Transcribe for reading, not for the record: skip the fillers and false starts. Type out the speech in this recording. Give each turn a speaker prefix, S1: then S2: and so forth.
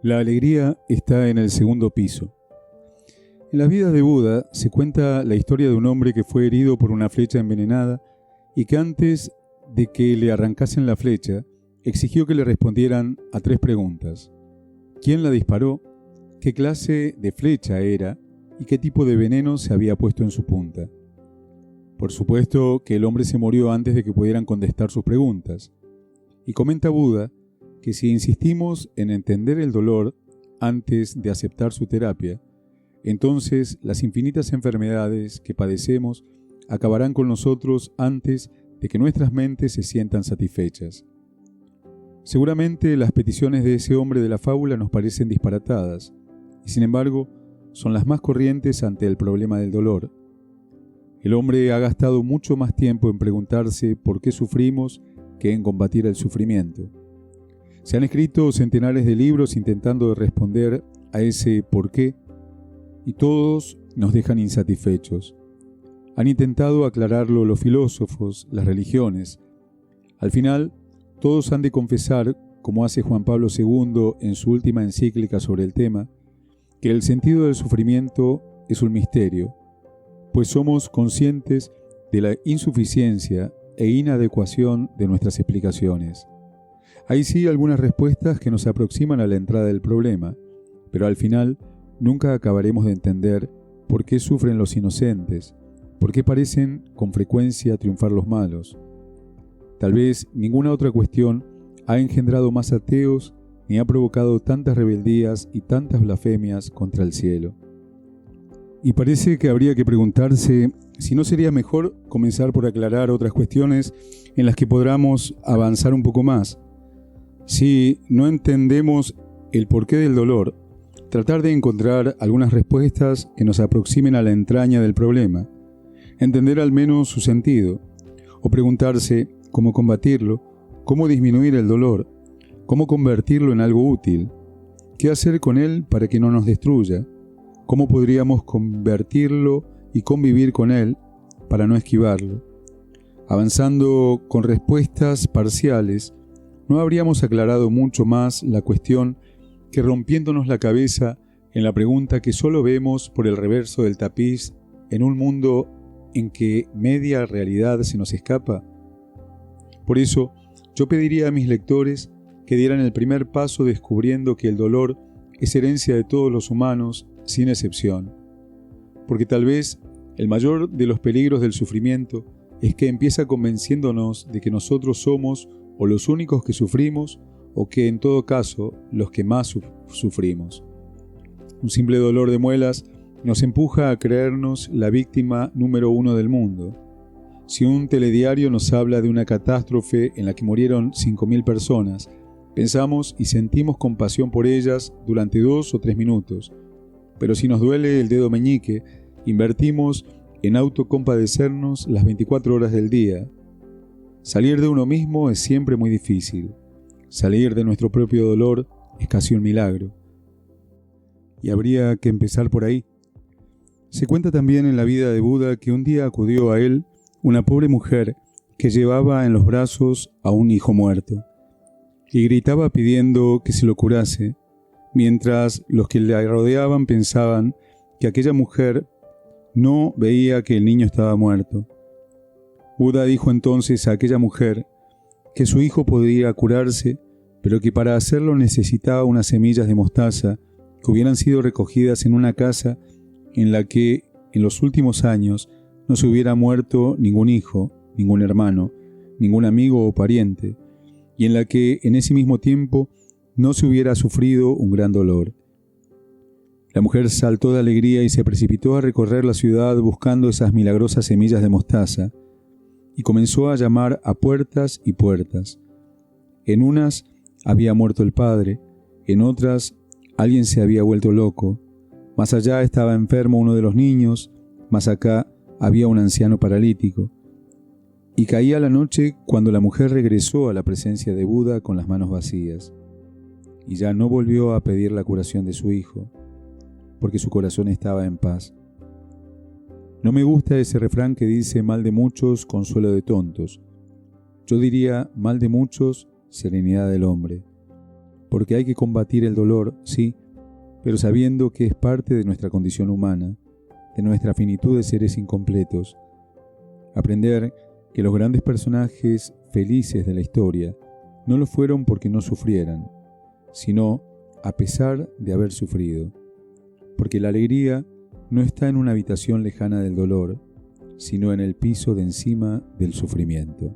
S1: La alegría está en el segundo piso. En las vidas de Buda se cuenta la historia de un hombre que fue herido por una flecha envenenada y que antes de que le arrancasen la flecha, exigió que le respondieran a 3 preguntas. ¿Quién la disparó? ¿Qué clase de flecha era? ¿Y qué tipo de veneno se había puesto en su punta? Por supuesto que el hombre se murió antes de que pudieran contestar sus preguntas. Y comenta Buda que si insistimos en entender el dolor antes de aceptar su terapia, entonces las infinitas enfermedades que padecemos acabarán con nosotros antes de que nuestras mentes se sientan satisfechas. Seguramente las peticiones de ese hombre de la fábula nos parecen disparatadas, y sin embargo son las más corrientes ante el problema del dolor. El hombre ha gastado mucho más tiempo en preguntarse por qué sufrimos que en combatir el sufrimiento. Se han escrito centenares de libros intentando responder a ese por qué, y todos nos dejan insatisfechos. Han intentado aclararlo los filósofos, las religiones. Al final, todos han de confesar, como hace Juan Pablo II en su última encíclica sobre el tema, que el sentido del sufrimiento es un misterio, pues somos conscientes de la insuficiencia e inadecuación de nuestras explicaciones. Hay sí algunas respuestas que nos aproximan a la entrada del problema, pero al final nunca acabaremos de entender por qué sufren los inocentes, por qué parecen con frecuencia triunfar los malos. Tal vez ninguna otra cuestión ha engendrado más ateos ni ha provocado tantas rebeldías y tantas blasfemias contra el cielo. Y parece que habría que preguntarse si no sería mejor comenzar por aclarar otras cuestiones en las que podamos avanzar un poco más. Si no entendemos el porqué del dolor, tratar de encontrar algunas respuestas que nos aproximen a la entraña del problema, entender al menos su sentido, o preguntarse cómo combatirlo, cómo disminuir el dolor, cómo convertirlo en algo útil, qué hacer con él para que no nos destruya, cómo podríamos convertirlo y convivir con él para no esquivarlo. Avanzando con respuestas parciales, no habríamos aclarado mucho más la cuestión que rompiéndonos la cabeza en la pregunta que solo vemos por el reverso del tapiz en un mundo en que media realidad se nos escapa. Por eso, yo pediría a mis lectores que dieran el primer paso descubriendo que el dolor es herencia de todos los humanos, sin excepción. Porque tal vez el mayor de los peligros del sufrimiento es que empieza convenciéndonos de que nosotros somos o los únicos que sufrimos, o que en todo caso los que más sufrimos. Un simple dolor de muelas nos empuja a creernos la víctima número 1 del mundo. Si un telediario nos habla de una catástrofe en la que murieron 5.000 personas, pensamos y sentimos compasión por ellas durante 2 o 3 minutos. Pero si nos duele el dedo meñique, invertimos en autocompadecernos las 24 horas del día. Salir de uno mismo es siempre muy difícil. Salir de nuestro propio dolor es casi un milagro. Y habría que empezar por ahí. Se cuenta también en la vida de Buda que un día acudió a él una pobre mujer que llevaba en los brazos a un hijo muerto y gritaba pidiendo que se lo curase, mientras los que la rodeaban pensaban que aquella mujer no veía que el niño estaba muerto. Buda dijo entonces a aquella mujer que su hijo podía curarse, pero que para hacerlo necesitaba unas semillas de mostaza que hubieran sido recogidas en una casa en la que en los últimos años no se hubiera muerto ningún hijo, ningún hermano, ningún amigo o pariente, y en la que en ese mismo tiempo no se hubiera sufrido un gran dolor. La mujer saltó de alegría y se precipitó a recorrer la ciudad buscando esas milagrosas semillas de mostaza, y comenzó a llamar a puertas y puertas. En unas había muerto el padre, en otras alguien se había vuelto loco, más allá estaba enfermo uno de los niños, más acá había un anciano paralítico. Y caía la noche cuando la mujer regresó a la presencia de Buda con las manos vacías, y ya no volvió a pedir la curación de su hijo, porque su corazón estaba en paz. No me gusta ese refrán que dice mal de muchos, consuelo de tontos. Yo diría mal de muchos, serenidad del hombre. porque hay que combatir el dolor, sí, pero sabiendo que es parte de nuestra condición humana, de nuestra finitud de seres incompletos. Aprender que los grandes personajes felices de la historia no lo fueron porque no sufrieran, sino a pesar de haber sufrido. Porque la alegría no está en una habitación lejana del dolor, sino en el piso de encima del sufrimiento.